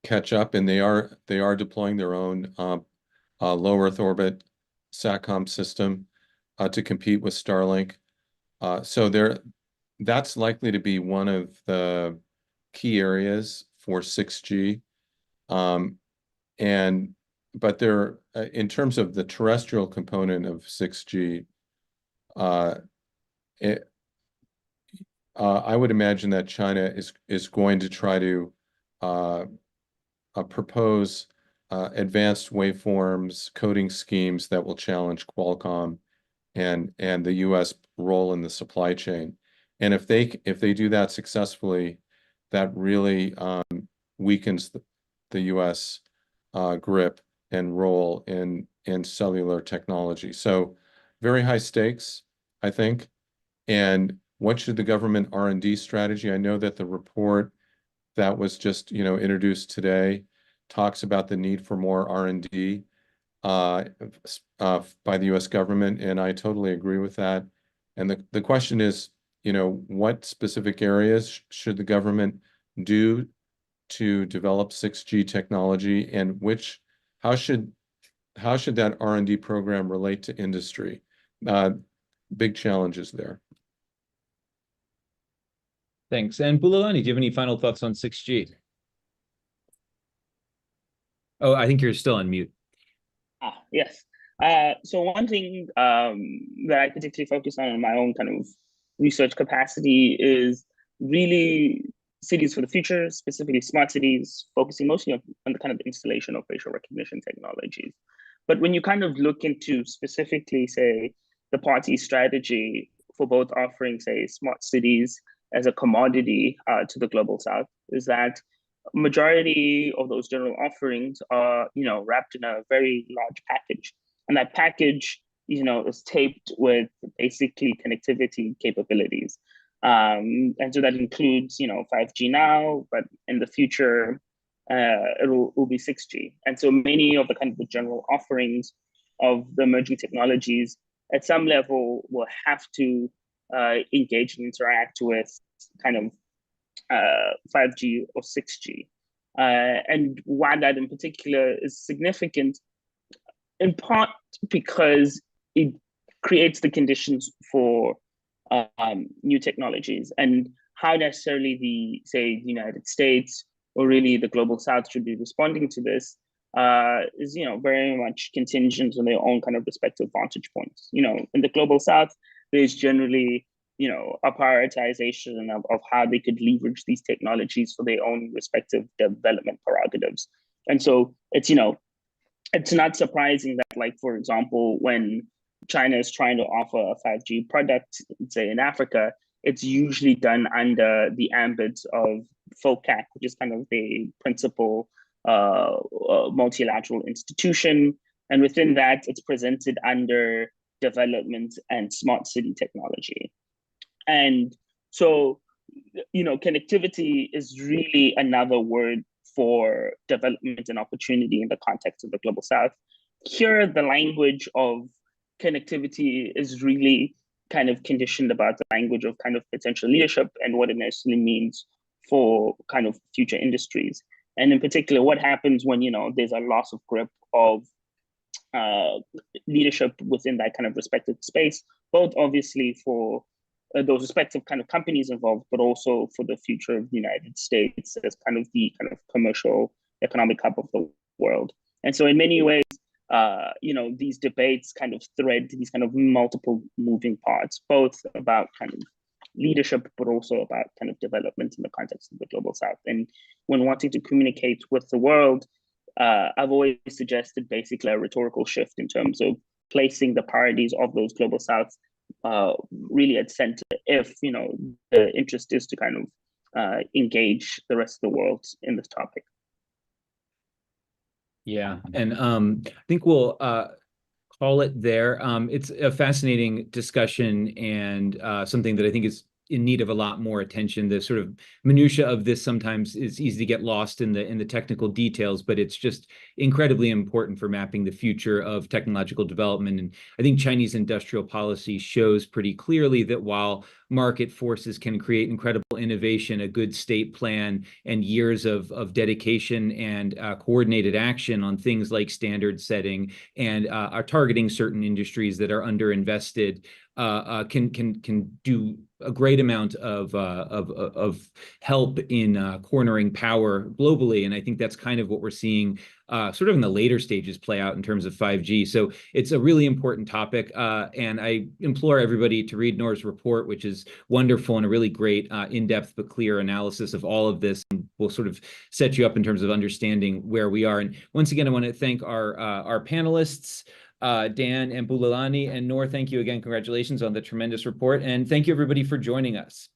catch up, and they are deploying their own low Earth orbit SATCOM system to compete with Starlink. So that's likely to be one of the key areas for 6G. But there, in terms of the terrestrial component of 6G, I would imagine that China is going to try to propose advanced waveforms, coding schemes that will challenge Qualcomm and the U.S. role in the supply chain. And if they do that successfully, that really weakens the U.S. grip and role in cellular technology. So very high stakes, I think. And what should the government R&D strategy? I know that the report that was just introduced today talks about the need for more R&D by the U.S. government, and I totally agree with that. And the question is, what specific areas should the government do to develop 6G technology, and how should that R&D program relate to industry? Big challenges there. Thanks. And Bulelani, do you have any final thoughts on 6G? Oh, I think you're still on mute. Yes. So one thing that I particularly focus on in my own kind of research capacity is really cities for the future, specifically smart cities, focusing mostly on the kind of installation of facial recognition technologies. But when you kind of look into specifically, say, the party's strategy for both offering, say, smart cities as a commodity to the global south, is that majority of those general offerings are, wrapped in a very large package. And that package, is taped with basically connectivity capabilities. And so that includes, 5G now, but in the future, it will be 6G. And so many of the kind of the general offerings of the emerging technologies at some level will have to engage and interact with kind of 5G or 6G. And why that in particular is significant, in part because it creates the conditions for new technologies, and how necessarily the United States or really the global south should be responding to this is very much contingent on their own kind of respective vantage points. In the global south, there's generally a prioritization of how they could leverage these technologies for their own respective development prerogatives. And so it's not surprising that, like, for example, when China is trying to offer a 5G product, say in Africa, it's usually done under the ambit of FOCAC, which is kind of the principal multilateral institution. And within that, it's presented under development and smart city technology. And so, connectivity is really another word for development and opportunity in the context of the global south. Here, the language of connectivity is really kind of conditioned about the language of kind of potential leadership and what it necessarily means for kind of future industries. And in particular, what happens when, there's a loss of grip of leadership within that kind of respective space, both obviously for those respective kind of companies involved, but also for the future of the United States as kind of the kind of commercial economic hub of the world. And so in many ways, these debates kind of thread these kind of multiple moving parts, both about kind of leadership, but also about kind of development in the context of the global south. And when wanting to communicate with the world, I've always suggested basically a rhetorical shift in terms of placing the priorities of those global souths really at center if, the interest is to kind of engage the rest of the world in this topic. Yeah, and I think we'll call it there. It's a fascinating discussion and something that I think is in need of a lot more attention. The sort of minutia of this sometimes is easy to get lost in the technical details, but it's just incredibly important for mapping the future of technological development. And I think Chinese industrial policy shows pretty clearly that while market forces can create incredible innovation, a good state plan, and years of dedication and coordinated action on things like standard setting and are targeting certain industries that are underinvested, can do a great amount of help in cornering power globally. And I think that's kind of what we're seeing sort of in the later stages play out in terms of 5G. So it's a really important topic. And I implore everybody to read Noor's report, which is wonderful and a really great in-depth but clear analysis of all of this. And will sort of set you up in terms of understanding where we are. And once again, I want to thank our panelists, Dan and Bulalani, and Noor, thank you again. Congratulations on the tremendous report. And thank you everybody for joining us.